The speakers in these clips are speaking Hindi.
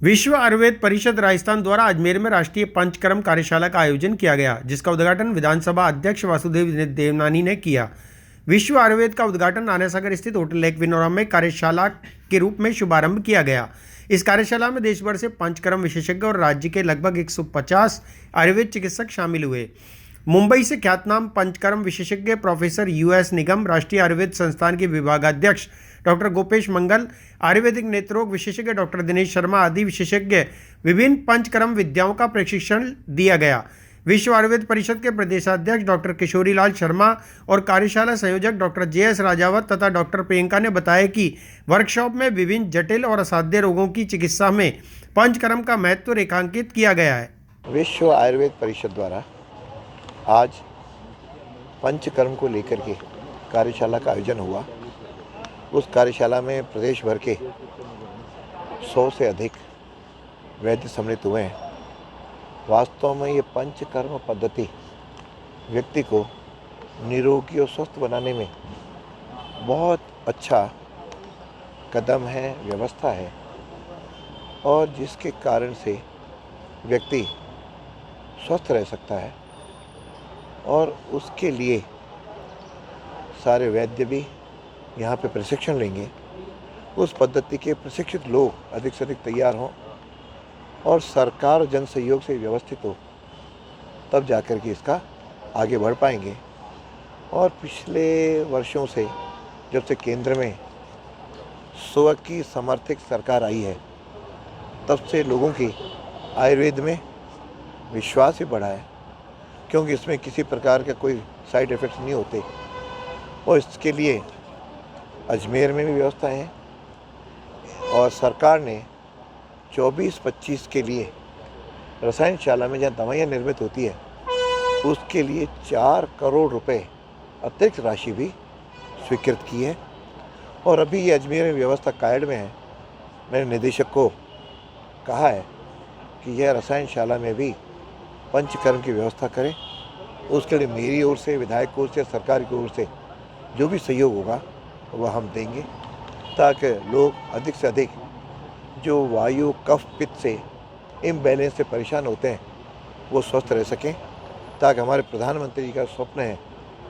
विश्व आयुर्वेद परिषद राजस्थान द्वारा अजमेर में राष्ट्रीय पंचकर्म कार्यशाला का आयोजन किया गया, जिसका उद्घाटन विधानसभा अध्यक्ष वासुदेव देवनानी ने किया। विश्व आयुर्वेद का उद्घाटन आनासागर स्थित होटल लेक विनोरा में कार्यशाला के रूप में शुभारंभ किया गया। इस कार्यशाला में देश भर से पंचकर्म विशेषज्ञ और राज्य के लगभग 150 आयुर्वेद चिकित्सक शामिल हुए। मुंबई से ख्यातनाम पंचकर्म विशेषज्ञ प्रोफेसर यूएस निगम, राष्ट्रीय आयुर्वेद संस्थान के विभागाध्यक्ष डॉक्टर गोपेश मंगल, आयुर्वेदिक नेत्ररोग विशेषज्ञ डॉक्टर दिनेश शर्मा आदि विशेषज्ञ विभिन्न पंचकर्म विद्याओं का प्रशिक्षण दिया गया। विश्व आयुर्वेद परिषद के प्रदेशाध्यक्ष डॉक्टर किशोरी लाल शर्मा और कार्यशाला संयोजक डॉक्टर JS राजावत तथा डॉक्टर प्रियंका ने बताया कि वर्कशॉप में विभिन्न जटिल और असाध्य रोगों की चिकित्सा में पंचकर्म का महत्व रेखांकित किया गया है। विश्व आयुर्वेद परिषद द्वारा आज पंचकर्म को लेकर के कार्यशाला का आयोजन हुआ। उस कार्यशाला में प्रदेश भर के 100 से अधिक वैद्य सम्मिलित हुए हैं। वास्तव में ये पंचकर्म पद्धति व्यक्ति को निरोगी और स्वस्थ बनाने में बहुत अच्छा कदम है, व्यवस्था है, और जिसके कारण से व्यक्ति स्वस्थ रह सकता है। और उसके लिए सारे वैद्य भी यहाँ पे प्रशिक्षण लेंगे। उस पद्धति के प्रशिक्षित लोग अधिक से अधिक तैयार हों और सरकार जन सहयोग से व्यवस्थित हो, तब जाकर के इसका आगे बढ़ पाएंगे। और पिछले वर्षों से जब से केंद्र में स्व की समर्थित सरकार आई है, तब से लोगों की आयुर्वेद में विश्वास ही बढ़ा है, क्योंकि इसमें किसी प्रकार के कोई साइड इफ़ेक्ट्स नहीं होते। और इसके लिए अजमेर में भी व्यवस्था है, और सरकार ने 24-25 के लिए रसायनशाला में जहाँ दवाइयाँ निर्मित होती है, उसके लिए 4 करोड़ रुपए अतिरिक्त राशि भी स्वीकृत की है। और अभी ये अजमेर में व्यवस्था कायड़ में है। मैंने निदेशक को कहा है कि यह रसायनशाला में भी पंचकर्म की व्यवस्था करें। उसके लिए मेरी ओर से, विधायक की ओर से, सरकार की ओर से जो भी सहयोग होगा वह हम देंगे, ताकि लोग अधिक से अधिक जो वायु कफ पित्त से इम्बैलेंस से परेशान होते हैं वो स्वस्थ रह सकें, ताकि हमारे प्रधानमंत्री जी का स्वप्न है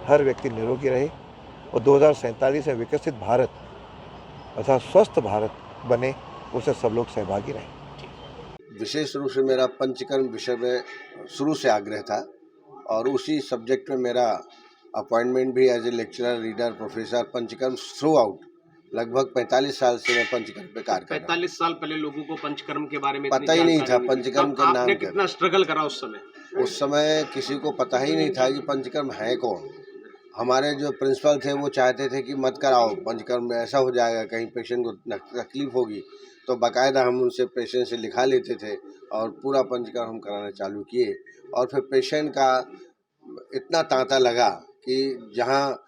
हर व्यक्ति निरोगी रहे और 2047 में विकसित भारत अर्थात स्वस्थ भारत बने, उससे सब लोग सहभागी रहें। विशेष रूप से मेरा पंचकर्म विषय में शुरू से आग्रह था, और उसी सब्जेक्ट में मेरा अपॉइंटमेंट भी as a lecturer, reader, professor panchakarma throughout. लगभग 45 साल से मैं पंचकर्म पे कार्य कर रहा हूं। 45 साल पहले लोगों को पंचकर्म के बारे में पता ही नहीं था, पंचकर्म का नाम क्या। कितना स्ट्रगल करा उस समय? उस समय किसी को पता ही नहीं था कि पंचकर्म है कौन। हमारे जो प्रिंसिपल थे वो चाहते थे कि मत कराओ पंचकर्म, में ऐसा हो जाएगा, कहीं पेशेंट को तकलीफ होगी। तो बाकायदा हम उनसे पेशेंट से लिखा लेते थे और पूरा पंचकर्म हम कराना चालू किए। और फिर पेशेंट का इतना तांता लगा कि जहाँ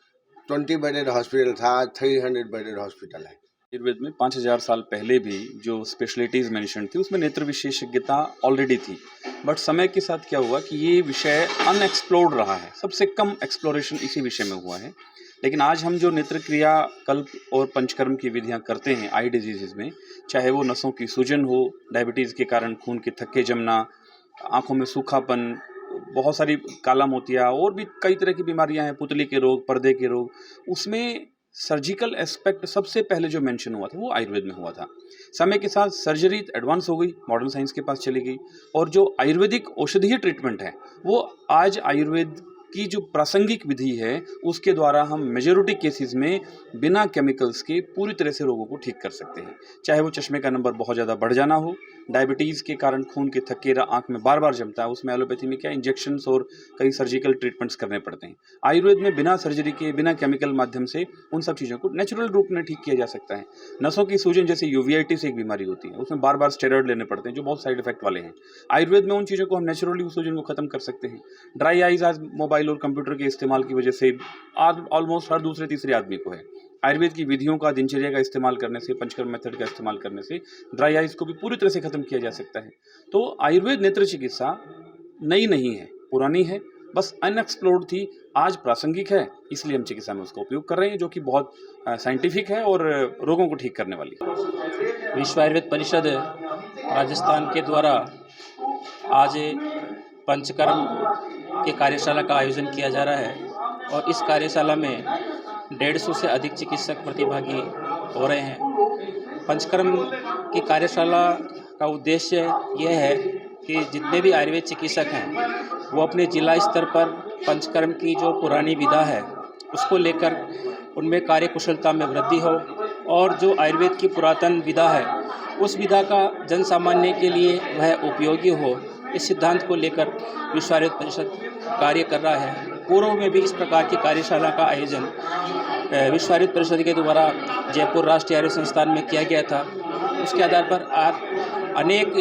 20 बेडेड हॉस्पिटल था, 300 बेडेड हॉस्पिटल है। आयुर्वेद में 5000 साल पहले भी जो स्पेशलिटीज़ मेंशन थी उसमें नेत्र विशेषज्ञता ऑलरेडी थी, बट समय के साथ क्या हुआ कि ये विषय अनएक्सप्लोर्ड रहा है। सबसे कम एक्सप्लोरेशन इसी विषय में हुआ है। लेकिन आज हम जो नेत्र क्रिया, कल्प और पंचकर्म की विधियां करते हैं आई डिजीज़ में, चाहे वो नसों की सूजन हो, डायबिटीज़ के कारण खून के थक्के जमना, आँखों में सूखापन, बहुत सारी काला मोतिया और भी कई तरह की बीमारियां हैं, पुतली के रोग, पर्दे के रोग, उसमें सर्जिकल एस्पेक्ट सबसे पहले जो मेंशन हुआ था वो आयुर्वेद में हुआ था। समय के साथ सर्जरी एडवांस हो गई, मॉडर्न साइंस के पास चली गई, और जो आयुर्वेदिक औषधीय ट्रीटमेंट है वो आज आयुर्वेद की जो प्रासंगिक विधि है उसके द्वारा हम मेजॉरिटी केसेस में बिना केमिकल्स के पूरी तरह से रोगों को ठीक कर सकते हैं। चाहे वो चश्मे का नंबर बहुत ज़्यादा बढ़ जाना हो, डायबिटीज़ के कारण खून के थक्के आँख में बार बार जमता है, उसमें एलोपैथी में क्या इंजेक्शंस और कई सर्जिकल ट्रीटमेंट्स करने पड़ते हैं। आयुर्वेद में बिना सर्जरी के, बिना केमिकल माध्यम से उन सब चीज़ों को नेचुरल रूप में ठीक किया जा सकता है। नसों की सूजन जैसे यूवीआईटिस एक बीमारी होती है, उसमें बार बार स्टेरॉइड लेने पड़ते हैं जो बहुत साइड इफेक्ट वाले हैं। आयुर्वेद में उन चीज़ों को हम नेचुरली उस सूजन को खत्म कर सकते हैं। ड्राई आइज आज मोबाइल और कंप्यूटर के इस्तेमाल की वजह से आज ऑलमोस्ट हर दूसरे तीसरे आदमी को है। आयुर्वेद की विधियों का, दिनचर्या का इस्तेमाल करने से, पंचकर्म मेथड का इस्तेमाल करने से ड्राई आइज को भी पूरी तरह से खत्म किया जा सकता है। तो आयुर्वेद नेत्र चिकित्सा नई नहीं है, पुरानी है, बस अनएक्सप्लोर्ड थी, आज प्रासंगिक है, इसलिए हम चिकित्सा में उसका उपयोग कर रहे हैं, जो कि बहुत साइंटिफिक है और रोगों को ठीक करने वाली है। विश्व आयुर्वेद परिषद राजस्थान के द्वारा आज पंचकर्म के कार्यशाला का आयोजन किया जा रहा है और इस कार्यशाला में 150 से अधिक चिकित्सक प्रतिभागी हो रहे हैं। पंचकर्म की कार्यशाला का उद्देश्य यह है कि जितने भी आयुर्वेद चिकित्सक हैं वो अपने जिला स्तर पर पंचकर्म की जो पुरानी विधा है उसको लेकर उनमें कार्यकुशलता में वृद्धि हो और जो आयुर्वेद की पुरातन विधा है उस विधा का जन सामान्य के लिए वह उपयोगी हो, इस सिद्धांत को लेकर विश्व आयुर्वेद परिषद कार्य कर रहा है। पूर्व में भी इस प्रकार की कार्यशाला का आयोजन विश्व आयुर्वेद परिषद के द्वारा जयपुर राष्ट्रीय आयुर्वेद संस्थान में किया गया था। उसके आधार पर आज अनेक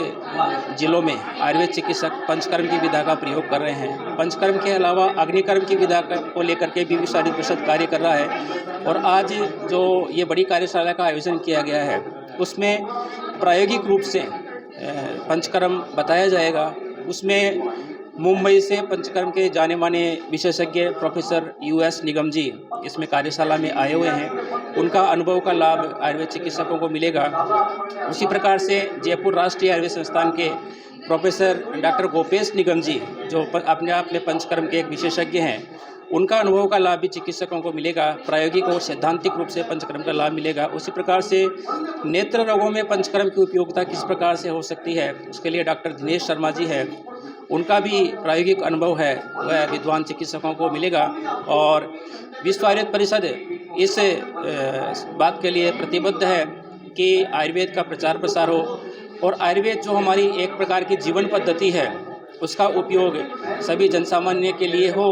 जिलों में आयुर्वेद चिकित्सक पंचकर्म की विधा का प्रयोग कर रहे हैं। पंचकर्म के अलावा अग्निकर्म की विधा को लेकर के भी विश्व आयुर्वेद परिषद कार्य कर रहा है और आज जो ये बड़ी कार्यशाला का आयोजन किया गया है उसमें प्रायोगिक रूप से पंचकर्म बताया जाएगा। उसमें मुंबई से पंचकर्म के जाने माने विशेषज्ञ प्रोफेसर US निगम जी इसमें कार्यशाला में आए हुए हैं। उनका अनुभव का लाभ आयुर्वेद चिकित्सकों को मिलेगा। उसी प्रकार से जयपुर राष्ट्रीय आयुर्वेद संस्थान के प्रोफेसर डॉक्टर गोपेश निगम जी जो अपने आप में पंचकर्म के एक विशेषज्ञ हैं, उनका अनुभव का लाभ भी चिकित्सकों को मिलेगा। प्रायोगिक और सैद्धांतिक रूप से पंचकर्म का लाभ मिलेगा। उसी प्रकार से नेत्र रोगों में पंचकर्म की उपयोगिता किस प्रकार से हो सकती है उसके लिए डॉक्टर दिनेश शर्मा जी है, उनका भी प्रायोगिक अनुभव है वह विद्वान चिकित्सकों को मिलेगा। और विश्व आयुर्वेद परिषद इस बात के लिए प्रतिबद्ध है कि आयुर्वेद का प्रचार प्रसार हो और आयुर्वेद जो हमारी एक प्रकार की जीवन पद्धति है उसका उपयोग सभी जनसामान्य के लिए हो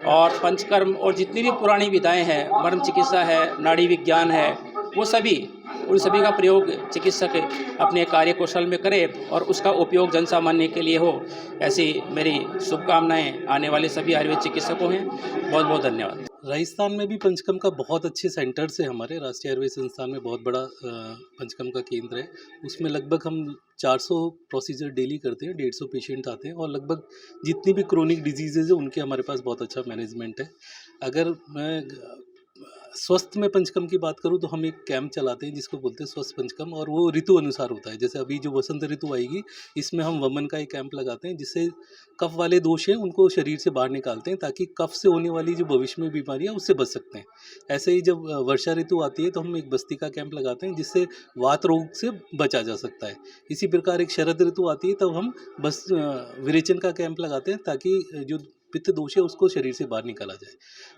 और पंचकर्म और जितनी भी पुरानी विधाएं हैं, मर्म चिकित्सा है, नाड़ी विज्ञान है, वो उन सभी का प्रयोग चिकित्सक अपने कार्य कौशल में करे और उसका उपयोग जनसामान्य के लिए हो। ऐसी मेरी शुभकामनाएं आने वाले सभी आयुर्वेद चिकित्सकों हैं। बहुत बहुत धन्यवाद। राजस्थान में भी पंचकर्म का बहुत अच्छे सेंटर्स है। हमारे राष्ट्रीय आयुर्वेद संस्थान में बहुत बड़ा पंचकर्म का केंद्र है। उसमें लगभग हम 400 प्रोसीजर डेली करते हैं, 150 पेशेंट आते हैं और लगभग जितनी भी क्रोनिक डिजीज़ेज है उनके हमारे पास बहुत अच्छा मैनेजमेंट है। अगर मैं स्वस्थ में पंचकर्म की बात करूं तो हम एक कैंप चलाते हैं जिसको बोलते हैं स्वस्थ पंचकर्म और वो ऋतु अनुसार होता है। जैसे अभी जो वसंत ऋतु आएगी इसमें हम वमन का एक कैंप लगाते हैं जिससे कफ वाले दोष हैं उनको शरीर से बाहर निकालते हैं ताकि कफ से होने वाली जो भविष्य में बीमारियां उससे बच सकते हैं। ऐसे ही जब वर्षा ऋतु आती है तो हम एक बस्ती का कैंप लगाते हैं जिससे वात रोग से बचा जा सकता है। इसी प्रकार एक शरद ऋतु आती है तब हम बस विरेचन का कैंप लगाते हैं ताकि जो पित्त दोष है उसको शरीर से बाहर निकाला जाए।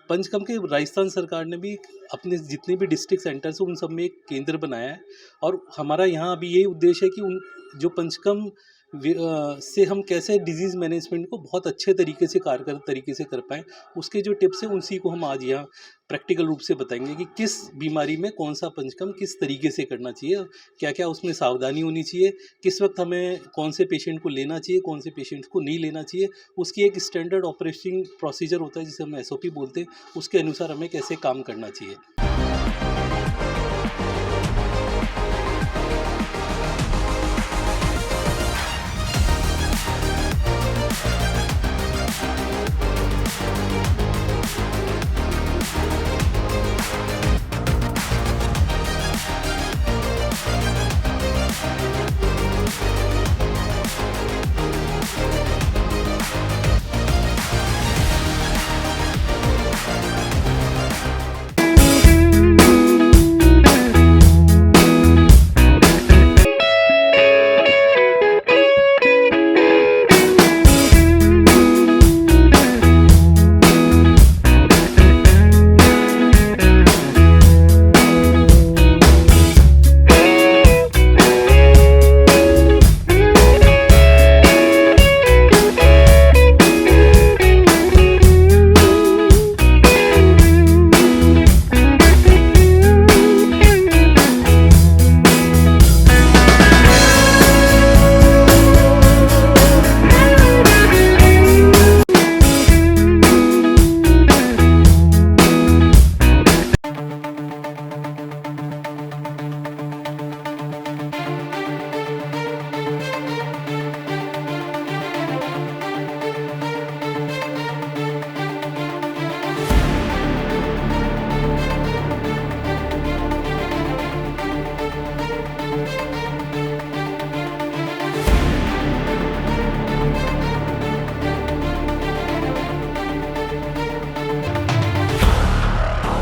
पंचकर्म के राजस्थान सरकार ने भी अपने जितने भी डिस्ट्रिक्ट सेंटर्स हैं उन सब में एक केंद्र बनाया है और हमारा यहाँ अभी यही उद्देश्य है कि उन जो पंचकर्म से हम कैसे डिजीज़ मैनेजमेंट को बहुत अच्छे तरीके से कारगर तरीके से कर पाएँ, उसके जो टिप्स हैं उसी को हम आज यहाँ प्रैक्टिकल रूप से बताएंगे कि किस बीमारी में कौन सा पंचकर्म किस तरीके से करना चाहिए, क्या क्या उसमें सावधानी होनी चाहिए, किस वक्त हमें कौन से पेशेंट को लेना चाहिए, कौन से पेशेंट को नहीं लेना चाहिए। उसकी एक स्टैंडर्ड ऑपरेटिंग प्रोसीजर होता है जिसे हम SOP बोलते हैं, उसके अनुसार हमें कैसे काम करना चाहिए।